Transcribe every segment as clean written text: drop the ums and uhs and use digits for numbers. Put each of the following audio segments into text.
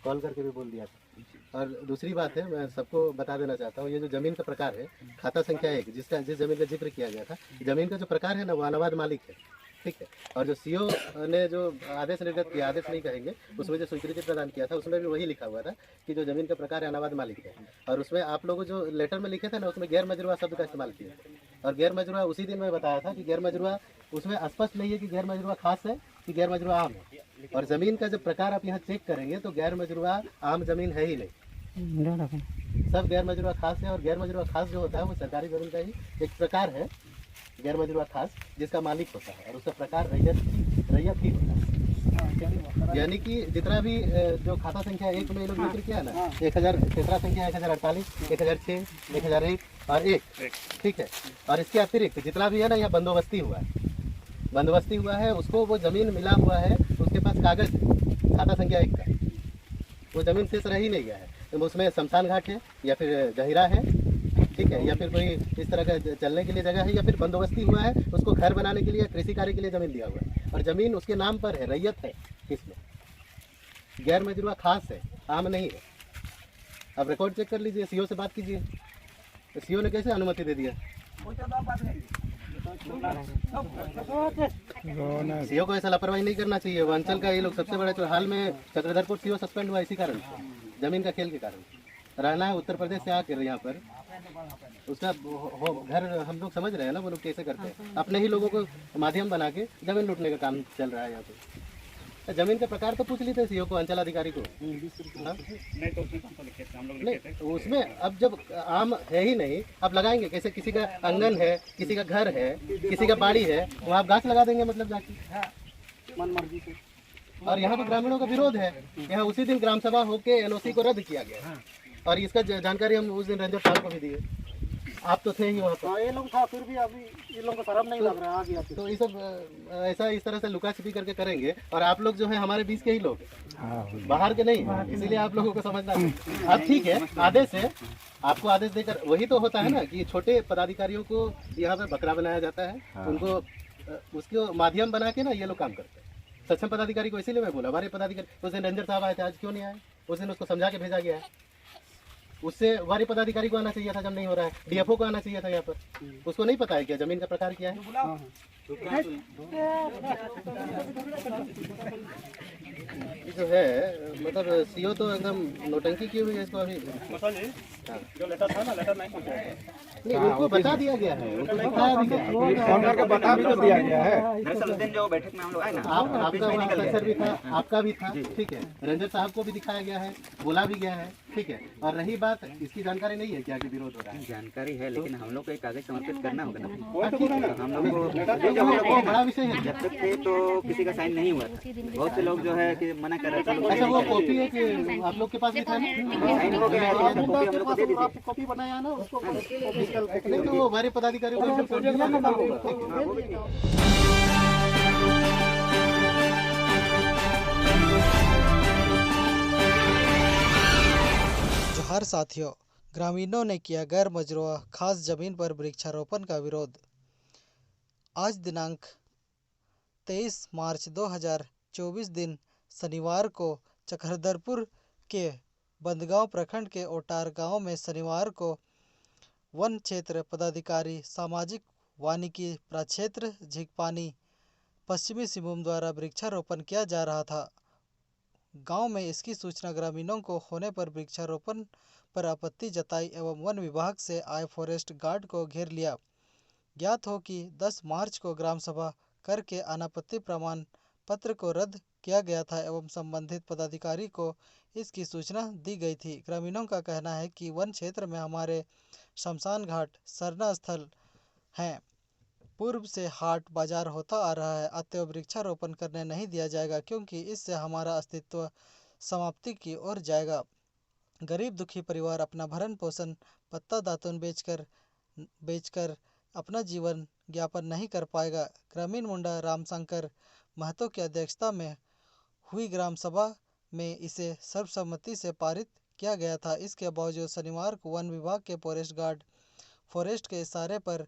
Call करके भी बोल दिया था। और दूसरी बात है, मैं सबको बता देना चाहता हूँ, ये जो ज़मीन का प्रकार है, खाता संख्या 1 जिस ज़मीन का जिक्र किया गया था, ज़मीन का जो प्रकार है ना, वो अनावाद मालिक है, ठीक है। और जो सीओ ने जो आदेश निर्गत किया, आदेश नहीं कहेंगे, उसमें जो स्वीकृति प्रदान किया था, उसमें भी वही लिखा हुआ था कि जो ज़मीन का प्रकार है अनावाद मालिक है। और उसमें आप लोग जो लेटर में लिखे थे ना, उसमें गैर मजरूआ शब्द का इस्तेमाल किए थे। और गैर मजरूआ उसी दिन मैं बताया था कि गैर मजरूआ उसमें स्पष्ट नहीं है कि गैर मजरूआ खास है कि गैर मजरूआ आम है। और ज़मीन का जब प्रकार आप यहाँ चेक करेंगे तो गैर मजरूआ आम ज़मीन है ही नहीं, सब गैर मजरूआ खास है। और गैर मजरूआ खास जो होता है वो सरकारी ज़मीन का ही एक प्रकार है, गैर मजरूआ खास, जिसका मालिक होता है और उसका प्रकार रैयत ही होता है। यानी कि जितना भी जो खाता संख्या 1 में ये लोग जिक्र किया ना, 1000 खेसरा संख्या 1048, 1006, 1001 और 1, ठीक है। और इसके अतिरिक्त जितना भी है ना, यहाँ बंदोबस्ती हुआ है, उसको वो ज़मीन मिला हुआ है, उसके पास कागज़ है खाता संख्या 1 का, वो ज़मीन शेष रह ही नहीं गया है। तो उसमें शमशान घाट है या फिर जहीरा है, ठीक है, या फिर कोई इस तरह का चलने के लिए जगह है, या फिर बंदोबस्ती हुआ है, उसको घर बनाने के लिए, कृषि कार्य के लिए ज़मीन दिया हुआ है। और ज़मीन उसके नाम पर है, रैयत है, किसमें गैर मजरूआ खास है, आम नहीं है। अब रिकॉर्ड चेक कर लीजिए, सीओ से बात कीजिए, तो सीओ ने कैसे अनुमति दे दिया। सीओ को ऐसा लापरवाही नहीं करना चाहिए। वो अंचल का ये लोग सबसे बड़े, तो हाल में चक्रधरपुर सीओ सस्पेंड हुआ इसी कारण, जमीन का खेल के कारण। रहना है उत्तर प्रदेश से आकर यहाँ पर, उसका घर हम लोग समझ रहे हैं ना, वो लोग कैसे करते हैं, अपने ही लोगों को माध्यम बना के जमीन लूटने का काम चल रहा है यहाँ पे। जमीन का प्रकार तो पूछ ली थे सीओ को, अंचल अधिकारी को। हाँ? नहीं, उसमें अब जब आम है ही नहीं, आप लगाएंगे कैसे? किसी का आंगन है, किसी का घर है, किसी का बाड़ी है, वो आप गाछ लगा देंगे मतलब जाके मन मर्जी से। और यहाँ पे ग्रामीणों का विरोध है। यहाँ उसी दिन ग्राम सभा होके एनओसी को रद्द किया गया, और इसका जानकारी हम उस दिन रंजन साहब को भी दिए। आप तो थे ही वहाँ पर। ये लोग था, फिर भी अभी ये लोगों को शर्म नहीं लग रहा है। तो ये सब ऐसा इस तरह से लुका छिपी करके करेंगे। और आप लोग जो है हमारे बीच के ही लोग, बाहर के नहीं, इसीलिए आप लोगों को समझना है। अब ठीक है, आदेश है, आपको आदेश देकर वही तो होता है ना कि छोटे पदाधिकारियों को यहाँ पे बकरा बनाया जाता है, उनको उसको माध्यम बना के ना ये लोग काम करते हैं। सक्षम पदाधिकारी को इसीलिए मैं बोला, हमारे पदाधिकारी उस दिन रंजन साहब आए थे, आज क्यों नहीं आए? उस दिन उसको समझा के भेजा गया है। उससे वारी पदाधिकारी को आना चाहिए था जब नहीं हो रहा है, डीएफओ को आना चाहिए था यहाँ पर। उसको नहीं पता है क्या जमीन का प्रकार क्या है? जो है मतलब सीओ तो एकदम नौटंकी की हुई है इसको अभी। जो लेटर था ना, लेटर नहीं, उनको बता दिया गया है, उनको दिखाया भी गया है, फोन करके बता भी तो दिया गया है। दरअसल उस दिन जो बैठक में हम लोग आए ना, आपका अक्सर भी था, आपका भी था, ठीक है। रंजन साहब को भी दिखाया गया है, बोला भी गया है, ठीक है। और रही बात, इसकी जानकारी नहीं है क्या कि विरोध हो रहा है? जानकारी है, लेकिन हम लोग को एक कागज समर्पित करना होगा ना। हम लोग वो बड़ा विषय है। जब तक थे तो किसी का साइन नहीं हुआ था। बहुत से लोग जो है कि मना कर रहे थे। अच्छा, वो कॉपी है कि आप लोग के पास भी था? साइन हो गया है, तो कॉपी हम लोग को दे दीजिए। कॉपी बनाया ना उसको, नहीं तो वो हमारे पदाधिकारी को। जोहार साथियों, ग्रामीणों ने किया गैर मजरूआ खास जमीन पर वृक्षारोपण का विरोध। आज दिनांक 23 मार्च 2024 दिन शनिवार को चक्रधरपुर के बंदगांव प्रखंड के ओटार गांव में शनिवार को वन क्षेत्र पदाधिकारी सामाजिक वानिकी प्रक्षेत्र झींकपानी पश्चिमी सिंहभूम द्वारा वृक्षारोपण किया जा रहा था। गांव में इसकी सूचना ग्रामीणों को होने पर वृक्षारोपण पर आपत्ति जताई एवं वन विभाग से आए फॉरेस्ट गार्ड को घेर लिया। ज्ञात हो कि 10 मार्च को ग्राम सभा करके अनापत्ति प्रमाण पत्र को रद्द किया गया था एवं संबंधित पदाधिकारी को इसकी सूचना दी गई थी। ग्रामीणों का कहना है कि वन क्षेत्र में हमारे शमशान घाट सरना स्थल हैं, पूर्व से हाट बाजार होता आ रहा है, अतएव वृक्षारोपण करने नहीं दिया जाएगा क्योंकि इससे हमारा अस्तित्व समाप्ति की ओर जाएगा। गरीब दुखी परिवार अपना भरण पोषण पत्ता दातुन बेचकर अपना जीवन यापन नहीं कर पाएगा। ग्रामीण मुंडा रामशंकर महतो की अध्यक्षता में हुई ग्राम सभा में इसे सर्वसम्मति से पारित किया गया था। इसके बावजूद शनिवार को वन विभाग के फॉरेस्ट गार्ड फॉरेस्ट के इशारे पर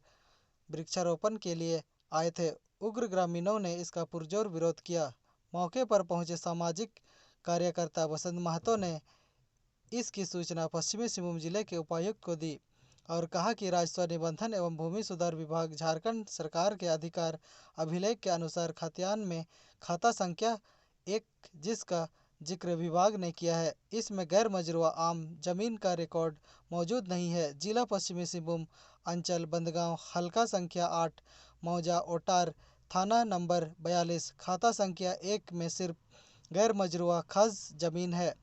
वृक्षारोपण के लिए आए थे। उग्र ग्रामीणों ने इसका पुरजोर विरोध किया। मौके पर पहुंचे सामाजिक कार्यकर्ता वसंत महतो ने इसकी सूचना पश्चिमी सिंहभूम जिले के उपायुक्त को दी और कहा कि राजस्व निबंधन एवं भूमि सुधार विभाग झारखंड सरकार के अधिकार अभिलेख के अनुसार खतियान में खाता संख्या 1 जिसका जिक्र विभाग ने किया है, इसमें गैर मजरूआ आम जमीन का रिकॉर्ड मौजूद नहीं है। जिला पश्चिमी सिंहभूम अंचल बंदगांव हल्का संख्या 8 मौजा ओटार थाना नंबर 42 खाता संख्या 1 में सिर्फ गैर मजरूआ खास जमीन है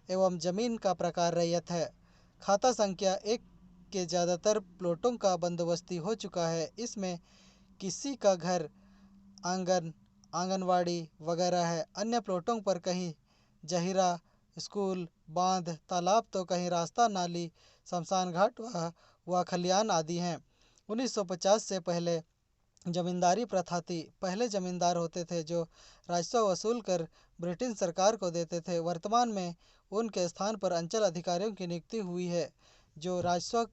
एवं जमीन का प्रकार रैयत है। खाता संख्या 1 के ज़्यादातर प्लॉटों का बंदोबस्ती हो चुका है। इसमें किसी का घर, आंगन, आंगनवाड़ी वगैरह है। अन्य प्लॉटों पर कहीं जहीरा, स्कूल, बांध, तालाब तो कहीं रास्ता, नाली, शमशान घाट व खलियान आदि हैं। 1950 से पहले जमींदारी प्रथा थी। पहले जमींदार होते थे जो राजस्व वसूल कर ब्रिटिश सरकार को देते थे। वर्तमान में उनके स्थान पर अंचल अधिकारियों की नियुक्ति हुई है जो राजस्व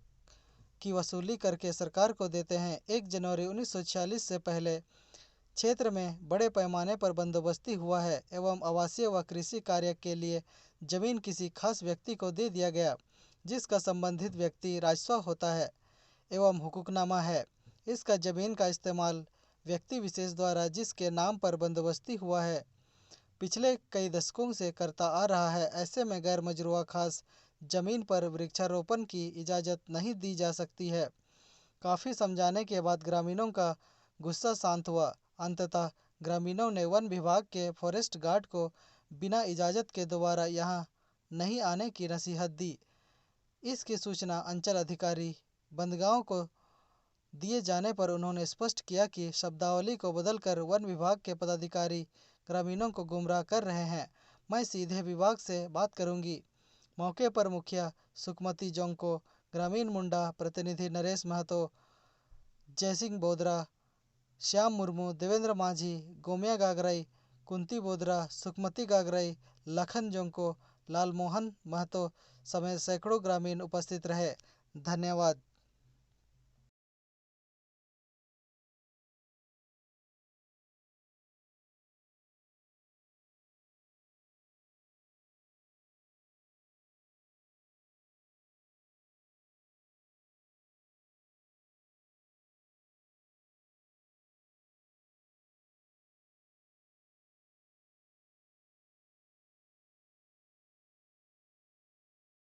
की वसूली करके सरकार को देते हैं। 1 जनवरी 1946 से पहले क्षेत्र में बड़े पैमाने पर बंदोबस्ती हुआ है एवं आवासीय व कृषि कार्य के लिए जमीन किसी खास व्यक्ति को दे दिया गया जिसका संबंधित व्यक्ति राजस्व होता है एवं हुकूकनामा है। इसका जमीन का इस्तेमाल व्यक्ति विशेष द्वारा जिसके नाम पर बंदोबस्ती हुआ है पिछले कई दशकों से करता आ रहा है। ऐसे में गैर मजरूआ खास जमीन पर वृक्षारोपण की इजाज़त नहीं दी जा सकती है। काफ़ी समझाने के बाद ग्रामीणों का गुस्सा शांत हुआ। अंततः ग्रामीणों ने वन विभाग के फॉरेस्ट गार्ड को बिना इजाज़त के दोबारा यहां नहीं आने की नसीहत दी। इसकी सूचना अंचल अधिकारी बंदगांव को दिए जाने पर उन्होंने स्पष्ट किया कि शब्दावली को बदलकर वन विभाग के पदाधिकारी ग्रामीणों को गुमराह कर रहे हैं। मैं सीधे विभाग से बात करूंगी। मौके पर मुखिया सुखमती जोंको, ग्रामीण मुंडा प्रतिनिधि नरेश महतो, जयसिंह बोदरा, श्याम मुर्मू, देवेंद्र माझी, गोमिया गागराई, कुंती बोदरा, सुखमती गागराई, लखन जोंको, लालमोहन महतो समेत सैकड़ों ग्रामीण उपस्थित रहे। धन्यवाद।